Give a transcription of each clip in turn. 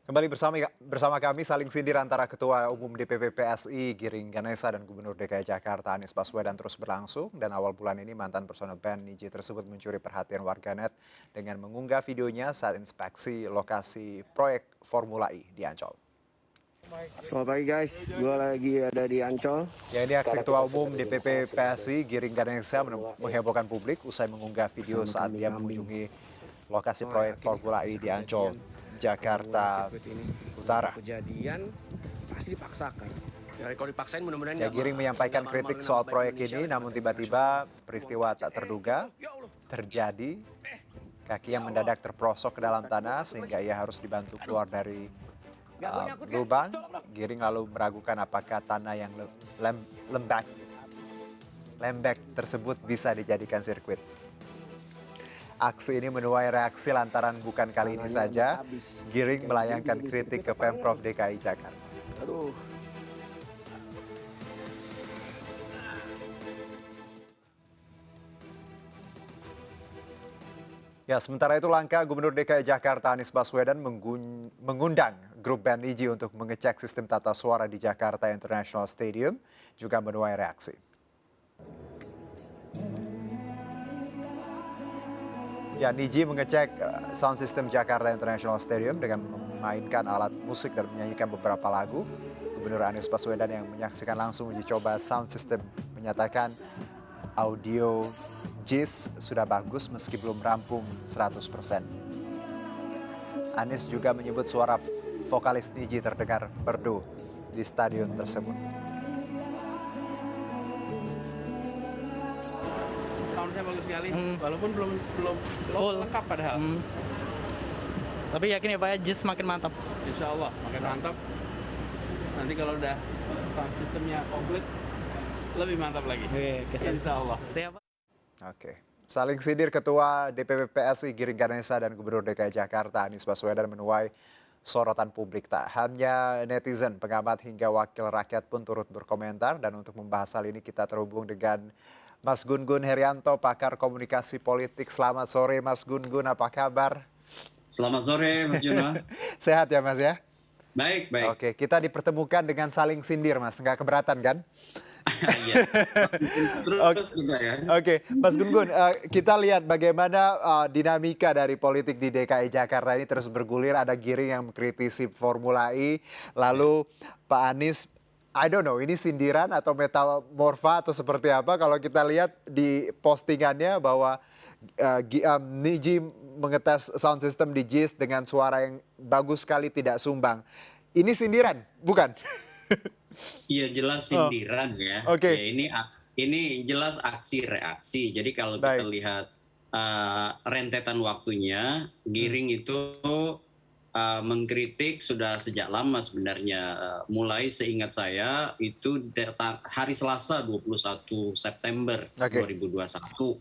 Kembali bersama kami saling sindir antara Ketua Umum DPP PSI Giring Ganesa dan Gubernur DKI Jakarta Anies Baswedan terus berlangsung dan awal bulan ini mantan personel band Niji tersebut mencuri perhatian warganet dengan mengunggah videonya saat inspeksi lokasi proyek Formula E di Ancol. Selamat pagi guys, gue lagi ada di Ancol. Ya, ini aksi Ketua Umum DPP PSI Giring Ganesa menghebohkan publik usai mengunggah video saat dia mengunjungi lokasi proyek Formula E di Ancol, Jakarta Utara. Kejadian pasti dipaksakan. Ya, kalau dipaksain mudah-mudahan Ya, Giring menyampaikan kritik soal proyek ini, namun tiba-tiba peristiwa tak terduga terjadi. Kaki yang mendadak terperosok ke dalam tanah sehingga ia harus dibantu keluar dari lubang. Giring lalu meragukan apakah tanah yang lembek tersebut bisa dijadikan sirkuit. Aksi ini menuai reaksi lantaran bukan kali ini saja Giring melayangkan kritik ke Pemprov DKI Jakarta. Aduh. Ya, sementara itu langkah Gubernur DKI Jakarta Anies Baswedan mengundang grup band Niji untuk mengecek sistem tata suara di Jakarta International Stadium juga menuai reaksi. Ya, Niji mengecek sound system Jakarta International Stadium dengan memainkan alat musik dan menyanyikan beberapa lagu. Gubernur Anies Baswedan yang menyaksikan langsung uji coba sound system menyatakan audio JIS sudah bagus meski belum rampung 100%. Anies juga menyebut suara vokalis Niji terdengar merdu di stadion tersebut. Soundnya bagus sekali, walaupun belum lengkap padahal. Tapi yakin ya Pak ya, JIS makin mantap. Insya Allah makin mantap. Nanti kalau udah sound sistemnya komplit, lebih mantap lagi. Insya Allah. Siap. Oke. Saling sindir Ketua DPP PSI Giring Ganesa dan Gubernur DKI Jakarta Anies Baswedan menuai sorotan publik. Tak hanya netizen, pengamat hingga wakil rakyat pun turut berkomentar. Dan untuk membahas hal ini kita terhubung dengan Mas Gun-Gun Herianto, pakar komunikasi politik. Selamat sore Mas Gun-Gun, apa kabar? Selamat sore Mas Juno. Sehat ya Mas ya? Baik, baik. Oke, kita dipertemukan dengan saling sindir Mas, nggak keberatan kan? Iya. Terus juga ya. Oke, Mas Gun-Gun, kita lihat bagaimana dinamika dari politik di DKI Jakarta ini terus bergulir. Ada Giring yang mengkritisi Formula E, lalu Pak Anies, I don't know, ini sindiran atau metamorfa atau seperti apa? Kalau kita lihat di postingannya bahwa Niji mengetes sound system di JIS dengan suara yang bagus sekali, tidak sumbang. Ini sindiran, bukan? Iya, jelas sindiran ya. Oke. Ya, ini jelas aksi reaksi. Jadi kalau kita lihat rentetan waktunya, Giring itu mengkritik sudah sejak lama sebenarnya. Mulai seingat saya itu hari Selasa 21 September 2021.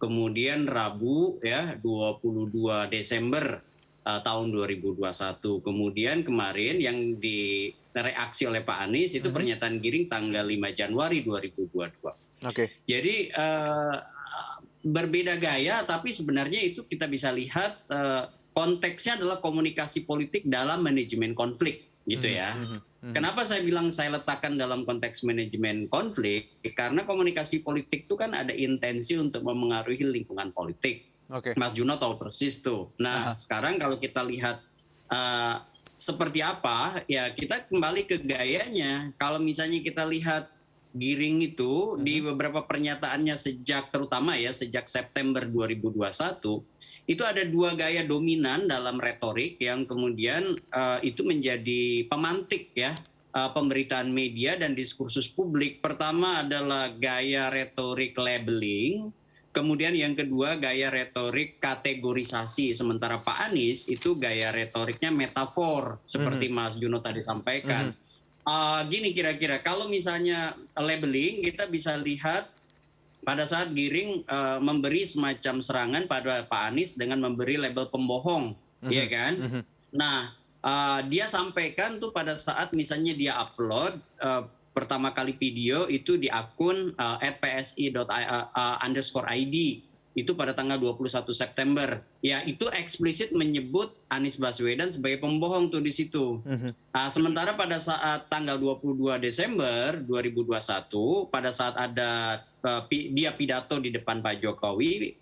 Kemudian Rabu ya 22 Desember tahun 2021. Kemudian kemarin yang direaksi oleh Pak Anies itu pernyataan Giring tanggal 5 Januari 2022. Oke. Jadi berbeda gaya, tapi sebenarnya itu kita bisa lihat konteksnya adalah komunikasi politik dalam manajemen konflik, gitu ya. Kenapa saya bilang saya letakkan dalam konteks manajemen konflik? Karena komunikasi politik itu kan ada intensi untuk memengaruhi lingkungan politik. Mas Juno tahu persis tuh. Nah, sekarang kalau kita lihat seperti apa, ya kita kembali ke gayanya. Kalau misalnya kita lihat Giring itu di beberapa pernyataannya terutama ya sejak September 2021, itu ada dua gaya dominan dalam retorik yang kemudian itu menjadi pemantik ya pemberitaan media dan diskursus publik. Pertama adalah gaya retorik labeling, kemudian yang kedua gaya retorik kategorisasi. Sementara Pak Anies itu gaya retoriknya metafor seperti Mas Juno tadi sampaikan. Gini kira-kira, kalau misalnya labeling kita bisa lihat pada saat Giring memberi semacam serangan pada Pak Anies dengan memberi label pembohong, ya kan? Nah, dia sampaikan tuh pada saat misalnya dia upload pertama kali video itu di akun @psi__id. itu pada tanggal 21 September. Ya, itu eksplisit menyebut Anies Baswedan sebagai pembohong tuh di situ. Sementara pada saat tanggal 22 Desember 2021, pada saat ada dia pidato di depan Pak Jokowi,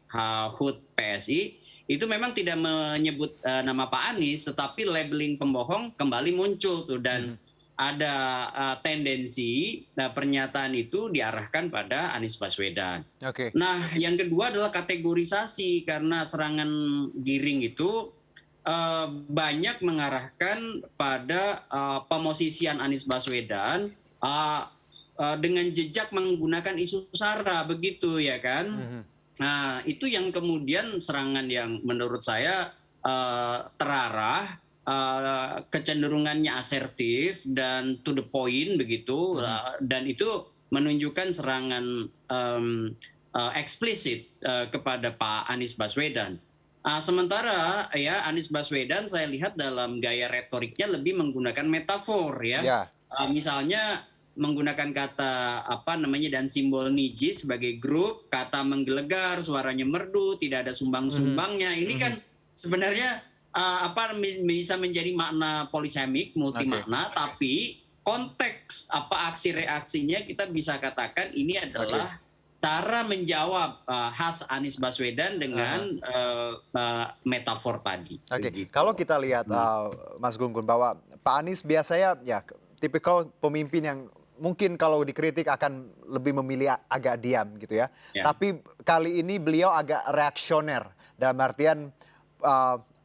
HUT PSI, itu memang tidak menyebut nama Pak Anies, tetapi labeling pembohong kembali muncul tuh, dan ada tendensi pernyataan itu diarahkan pada Anies Baswedan. Oke. Nah, yang kedua adalah kategorisasi, karena serangan giring itu banyak mengarahkan pada pemosisian Anies Baswedan dengan jejak menggunakan isu sara, begitu ya kan? Nah, itu yang kemudian serangan yang menurut saya terarah, kecenderungannya asertif dan to the point begitu, dan itu menunjukkan serangan eksplisit kepada Pak Anies Baswedan. Sementara ya Anies Baswedan saya lihat dalam gaya retoriknya lebih menggunakan metafor ya. Misalnya menggunakan kata dan simbol niji sebagai grup, kata menggelegar, suaranya merdu, tidak ada sumbang-sumbangnya. Ini kan sebenarnya bisa menjadi makna polisemik, multi makna, tapi konteks aksi reaksinya kita bisa katakan ini adalah cara menjawab khas Anies Baswedan dengan metafor tadi. Oke. Kalau kita lihat Mas Gun-Gun bahwa Pak Anies biasanya ya tipikal pemimpin yang mungkin kalau dikritik akan lebih memilih agak diam gitu ya. Tapi kali ini beliau agak reaksioner, dalam artian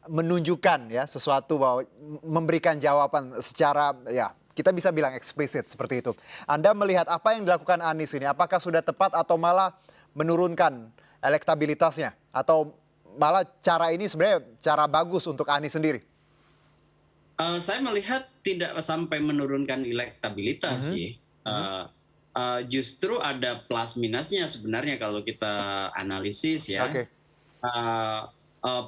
menunjukkan ya sesuatu, bahwa memberikan jawaban secara ya kita bisa bilang eksplisit seperti itu. Anda melihat apa yang dilakukan Anies ini, apakah sudah tepat atau malah menurunkan elektabilitasnya, atau malah cara ini sebenarnya cara bagus untuk Anies sendiri? Saya melihat tidak sampai menurunkan elektabilitas sih. Justru ada plus minusnya sebenarnya kalau kita analisis ya.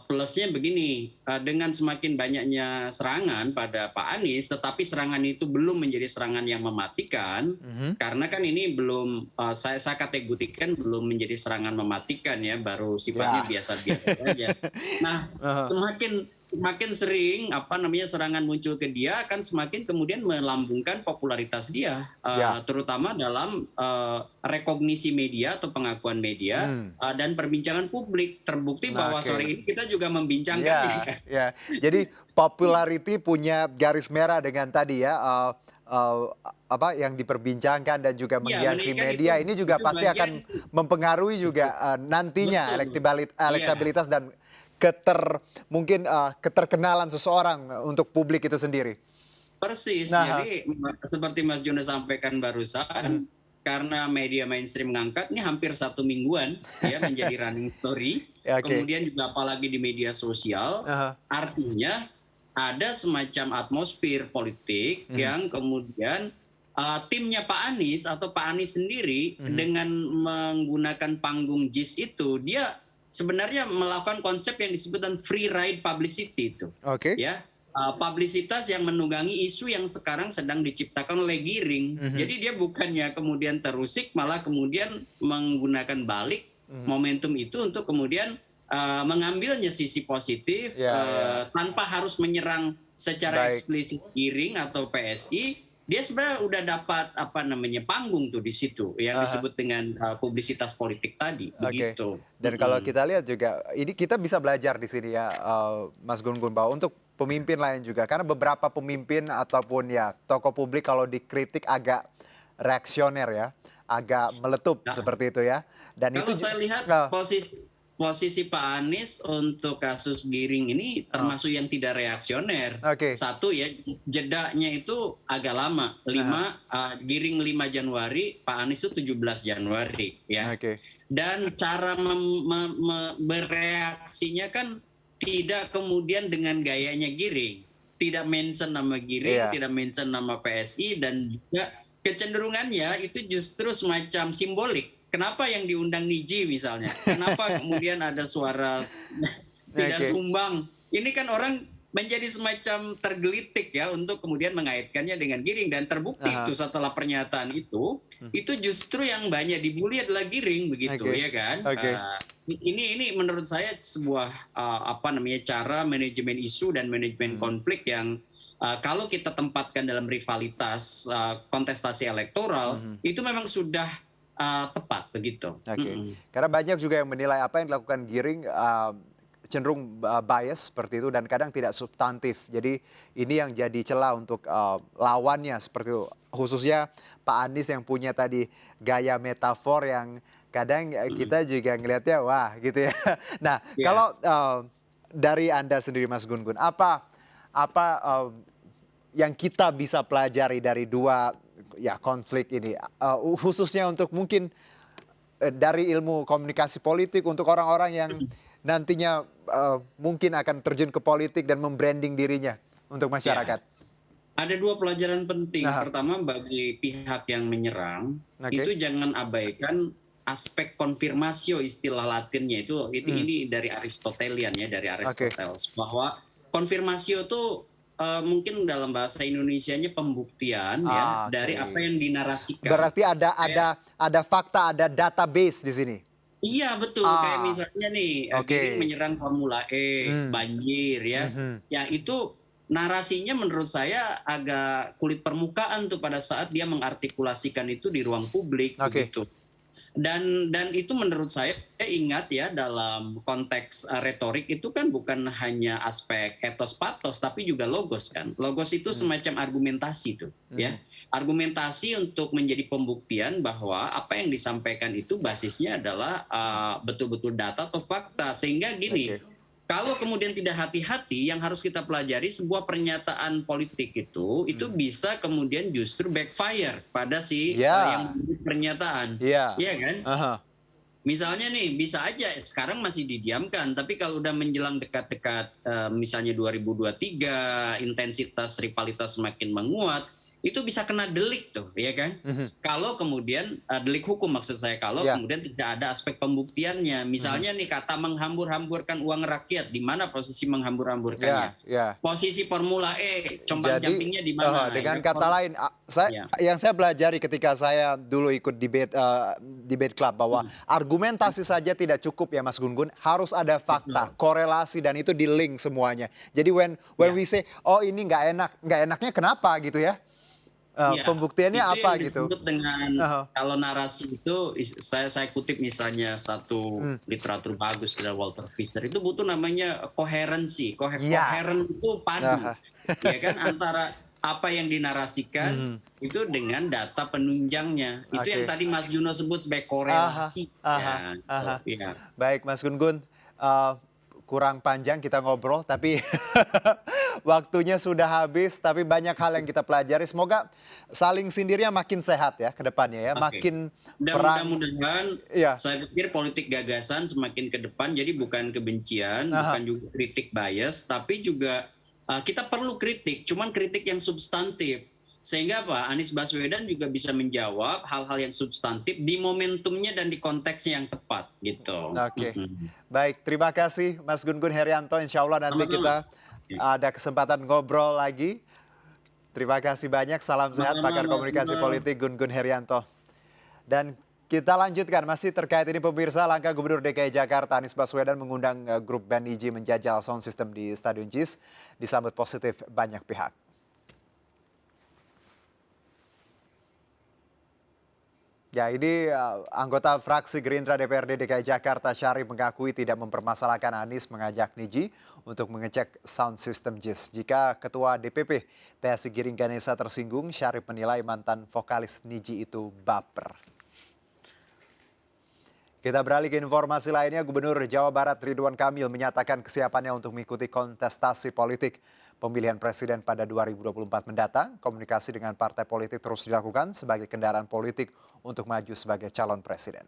Plusnya begini, dengan semakin banyaknya serangan pada Pak Anies, tetapi serangan itu belum menjadi serangan yang mematikan, karena kan ini belum, saya kategorikan belum menjadi serangan mematikan ya, baru sifatnya biasa-biasa saja. Nah, semakin sering serangan muncul ke dia, akan semakin kemudian melambungkan popularitas dia, terutama dalam rekognisi media atau pengakuan media dan perbincangan publik. Terbukti bahwa sore ini kita juga membincangkan. Jadi popularity punya garis merah dengan tadi ya, yang diperbincangkan dan juga menghiasi media ini juga pasti akan mempengaruhi juga nantinya elektabilitas dan keterkenalan seseorang untuk publik itu sendiri. Persis. Jadi seperti Mas Juna sampaikan barusan, karena media mainstream mengangkat, ini hampir 1 mingguan ya menjadi running story. Kemudian juga apalagi di media sosial, artinya ada semacam atmosfer politik yang kemudian timnya Pak Anies atau Pak Anies sendiri dengan menggunakan panggung JIS itu, dia sebenarnya melakukan konsep yang disebut free ride publicity itu. Ya, publisitas yang menunggangi isu yang sekarang sedang diciptakan oleh giring. Jadi dia bukannya kemudian terusik, malah kemudian menggunakan balik momentum itu untuk kemudian mengambilnya sisi positif, tanpa harus menyerang secara eksplisit giring atau PSI. Dia sebenarnya udah dapat panggung tuh di situ yang disebut dengan publisitas politik tadi, begitu. Dan kalau kita lihat juga ini kita bisa belajar di sini ya, Mas Gun-Gun, bahwa untuk pemimpin lain juga, karena beberapa pemimpin ataupun ya tokoh publik kalau dikritik agak reaksioner ya, agak meletup seperti itu ya. Dan kalau itu saya lihat posisi Pak Anies untuk kasus giring ini termasuk yang tidak reaksioner. Satu ya, jedanya itu agak lama. Giring 5 Januari, Pak Anies itu 17 Januari ya. Dan cara bereaksinya kan tidak kemudian dengan gayanya giring. Tidak mention nama giring, tidak mention nama PSI, dan juga kecenderungannya itu justru semacam simbolik. Kenapa yang diundang Niji misalnya? Kenapa kemudian ada suara tidak sumbang? Ini kan orang menjadi semacam tergelitik ya untuk kemudian mengaitkannya dengan giring, dan terbukti itu setelah pernyataan itu justru yang banyak dibully adalah giring begitu ya kan? Ini menurut saya sebuah cara manajemen isu dan manajemen konflik yang kalau kita tempatkan dalam rivalitas kontestasi elektoral itu memang sudah tepat begitu. Oke. Karena banyak juga yang menilai apa yang dilakukan Giring cenderung bias seperti itu dan kadang tidak substantif. Jadi ini yang jadi celah untuk lawannya seperti itu. Khususnya Pak Anies yang punya tadi gaya metafor yang kadang kita juga ngelihatnya wah gitu ya. Nah, kalau dari Anda sendiri Mas Gun-Gun, apa yang kita bisa pelajari dari dua konflik ini, khususnya untuk mungkin dari ilmu komunikasi politik untuk orang-orang yang nantinya mungkin akan terjun ke politik dan membranding dirinya untuk masyarakat. Ada dua pelajaran penting. Pertama, bagi pihak yang menyerang itu jangan abaikan aspek konfirmasio, istilah Latinnya itu ini dari Aristotelian ya, dari Aristoteles, bahwa konfirmasio itu mungkin dalam bahasa Indonesianya pembuktian dari apa yang dinarasikan. Berarti ada fakta, ada database di sini. Iya betul, kayak misalnya nih Giring menyerang Formula E, banjir ya. Ya itu narasinya menurut saya agak kulit permukaan tuh pada saat dia mengartikulasikan itu di ruang publik begitu. Dan itu menurut saya ingat ya, dalam konteks retorik itu kan bukan hanya aspek etos patos tapi juga logos kan. Logos itu semacam argumentasi tuh ya. Argumentasi untuk menjadi pembuktian bahwa apa yang disampaikan itu basisnya adalah betul-betul data atau fakta. Sehingga gini, kalau kemudian tidak hati-hati, yang harus kita pelajari sebuah pernyataan politik itu bisa kemudian justru backfire pada yang membuat pernyataan. Iya kan? Misalnya nih, bisa aja sekarang masih didiamkan, tapi kalau udah menjelang dekat-dekat misalnya 2023, intensitas rivalitas semakin menguat, itu bisa kena delik tuh, ya kan? Kalau kemudian delik hukum maksud saya, kalau kemudian tidak ada aspek pembuktiannya. Misalnya nih kata menghambur-hamburkan uang rakyat, di mana posisi menghambur-hamburkannya? Posisi Formula E, compang-campingnya di mana? Dengan kata lain, yang saya pelajari ketika saya dulu ikut debate club bahwa argumentasi saja tidak cukup ya Mas Gun-Gun, harus ada fakta, korelasi dan itu di link semuanya. Jadi when we say oh ini nggak enaknya kenapa gitu ya? Pembuktiannya itu apa yang gitu? Disebut dengan kalau narasi itu saya kutip misalnya satu literatur bagus dari Walter Fisher, itu butuh namanya koherensi. Koheren itu padu, ya kan, antara apa yang dinarasikan itu dengan data penunjangnya. Itu yang tadi Mas Juno sebut sebagai korelasi. Baik Mas Gun-Gun, kurang panjang kita ngobrol tapi waktunya sudah habis, tapi banyak hal yang kita pelajari. Semoga saling sindirnya makin sehat ya ke depannya ya, makin perang. Mudah-mudahan saya pikir politik gagasan semakin ke depan, jadi bukan kebencian, bukan juga kritik bias, tapi juga kita perlu kritik, cuman kritik yang substantif. Sehingga Anies Baswedan juga bisa menjawab hal-hal yang substantif di momentumnya dan di konteksnya yang tepat gitu. Baik, terima kasih Mas Gun-Gun Herianto. Insya Allah nanti kita ada kesempatan ngobrol lagi. Terima kasih banyak, salam sehat pakar komunikasi politik Gun-Gun Herianto. Dan kita lanjutkan masih terkait ini pemirsa, langkah Gubernur DKI Jakarta Anies Baswedan mengundang grup band Nidji menjajal sound system di Stadion JIS disambut positif banyak pihak. Ya, ini anggota fraksi Gerindra DPRD DKI Jakarta Syarif mengakui tidak mempermasalahkan Anies mengajak Nidji untuk mengecek sound system JIS. Jika Ketua DPP PSI Giring Ganesa tersinggung, Syarif menilai mantan vokalis Nidji itu baper. Kita beralih ke informasi lainnya, Gubernur Jawa Barat Ridwan Kamil menyatakan kesiapannya untuk mengikuti kontestasi politik pemilihan presiden pada 2024 mendatang. Komunikasi dengan partai politik terus dilakukan sebagai kendaraan politik untuk maju sebagai calon presiden.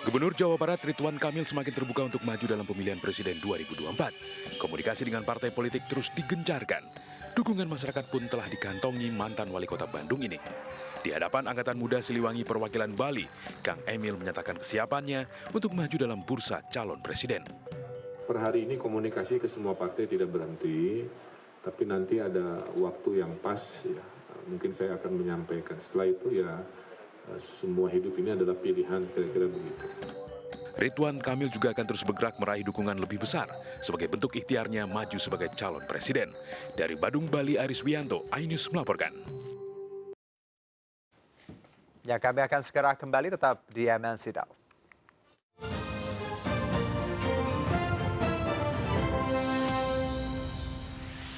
Gubernur Jawa Barat Ridwan Kamil semakin terbuka untuk maju dalam pemilihan presiden 2024. Komunikasi dengan partai politik terus digencarkan. Dukungan masyarakat pun telah dikantongi mantan wali kota Bandung ini. Di hadapan Angkatan Muda Siliwangi Perwakilan Bali, Kang Emil menyatakan kesiapannya untuk maju dalam bursa calon presiden. Per hari ini komunikasi ke semua partai tidak berhenti, tapi nanti ada waktu yang pas ya, mungkin saya akan menyampaikan. Setelah itu ya semua hidup ini adalah pilihan, kira-kira begitu. Ridwan Kamil juga akan terus bergerak meraih dukungan lebih besar sebagai bentuk ikhtiarnya maju sebagai calon presiden. Dari Badung, Bali, Aris Wianto, iNews melaporkan. Ya, kami akan segera kembali, tetap di MNC Now.